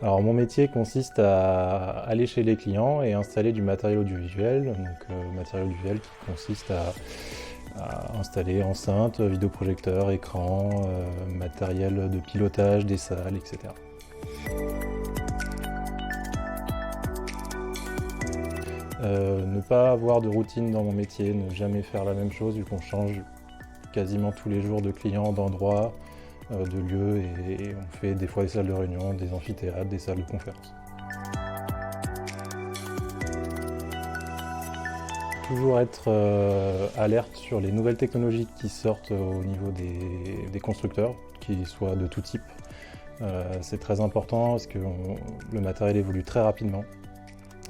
Alors mon métier consiste à aller chez les clients et installer du matériel audiovisuel, donc matériel audiovisuel qui consiste à installer enceinte, vidéoprojecteur, écran, matériel de pilotage des salles, etc. Ne pas avoir de routine dans mon métier, ne jamais faire la même chose vu qu'on change quasiment tous les jours de clients, d'endroits, de lieux et on fait des fois des salles de réunion, des amphithéâtres, des salles de conférence. Toujours être alerte sur les nouvelles technologies qui sortent au niveau des constructeurs, qu'ils soient de tout type. C'est très important parce que le matériel évolue très rapidement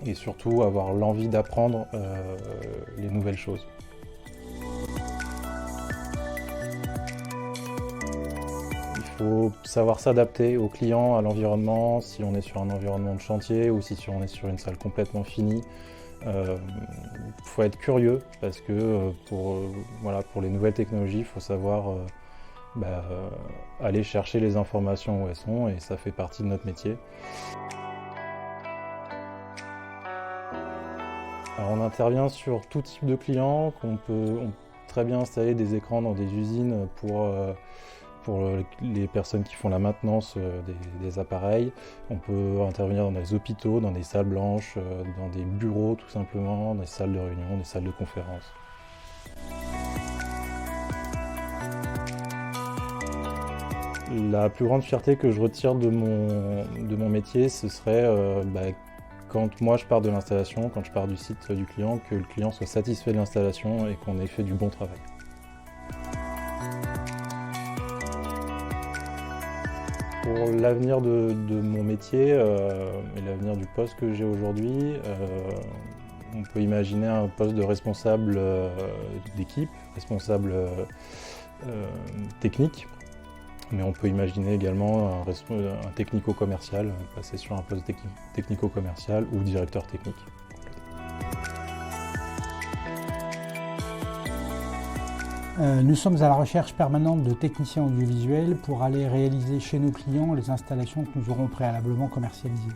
et surtout avoir l'envie d'apprendre les nouvelles choses. Il faut savoir s'adapter aux clients, à l'environnement, si on est sur un environnement de chantier ou si on est sur une salle complètement finie. Il faut être curieux parce que pour les nouvelles technologies, il faut savoir aller chercher les informations où elles sont et ça fait partie de notre métier. Alors on intervient sur tout type de clients, on peut très bien installer des écrans dans des usines pour les personnes qui font la maintenance des appareils. On peut intervenir dans des hôpitaux, dans des salles blanches, dans des bureaux tout simplement, dans des salles de réunion, des salles de conférence. La plus grande fierté que je retire de mon métier, ce serait quand moi je pars de l'installation, quand je pars du site du client, que le client soit satisfait de l'installation et qu'on ait fait du bon travail. Pour l'avenir de mon métier et l'avenir du poste que j'ai aujourd'hui, on peut imaginer un poste de responsable d'équipe, responsable technique, mais on peut imaginer également un technico-commercial, passer sur un poste technico-commercial ou directeur technique. Nous sommes à la recherche permanente de techniciens audiovisuels pour aller réaliser chez nos clients les installations que nous aurons préalablement commercialisées.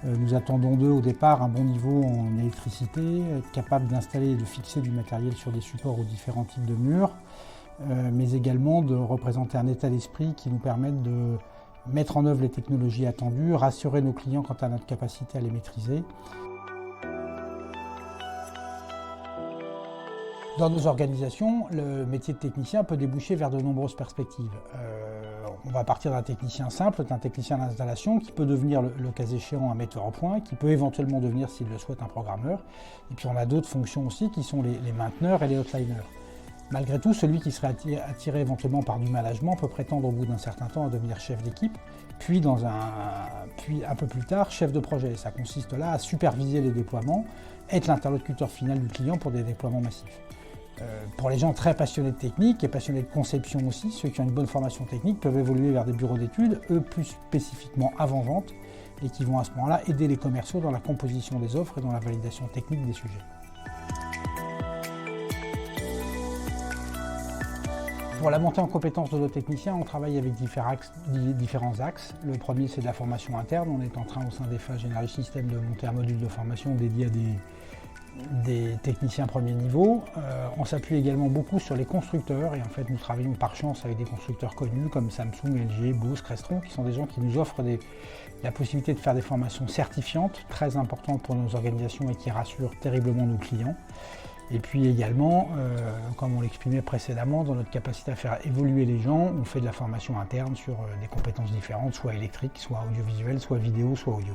Nous attendons d'eux au départ un bon niveau en électricité, être capable d'installer et de fixer du matériel sur des supports aux différents types de murs, mais également de représenter un état d'esprit qui nous permette de mettre en œuvre les technologies attendues, rassurer nos clients quant à notre capacité à les maîtriser. Dans nos organisations, le métier de technicien peut déboucher vers de nombreuses perspectives. On va partir d'un technicien simple, d'un technicien d'installation qui peut devenir, le cas échéant, un metteur en point, qui peut éventuellement devenir, s'il le souhaite, un programmeur. Et puis on a d'autres fonctions aussi qui sont les mainteneurs et les hotliners. Malgré tout, celui qui serait attiré éventuellement par du management peut prétendre au bout d'un certain temps à devenir chef d'équipe, puis un peu plus tard, chef de projet. Ça consiste là à superviser les déploiements, être l'interlocuteur final du client pour des déploiements massifs. Pour les gens très passionnés de technique et passionnés de conception aussi, ceux qui ont une bonne formation technique peuvent évoluer vers des bureaux d'études, eux plus spécifiquement avant-vente, et qui vont à ce moment-là aider les commerciaux dans la composition des offres et dans la validation technique des sujets. Pour la montée en compétences de nos techniciens, on travaille avec différents axes. Le premier, c'est de la formation interne. On est en train au sein d'EFA General Systems de monter un module de formation dédié à des techniciens premier niveau. On s'appuie également beaucoup sur les constructeurs et en fait nous travaillons par chance avec des constructeurs connus comme Samsung, LG, Bose, Crestron qui sont des gens qui nous offrent la possibilité de faire des formations certifiantes très importantes pour nos organisations et qui rassurent terriblement nos clients. Et puis également, comme on l'exprimait précédemment, dans notre capacité à faire évoluer les gens, on fait de la formation interne sur des compétences différentes, soit électriques, soit audiovisuelles, soit vidéo, soit audio.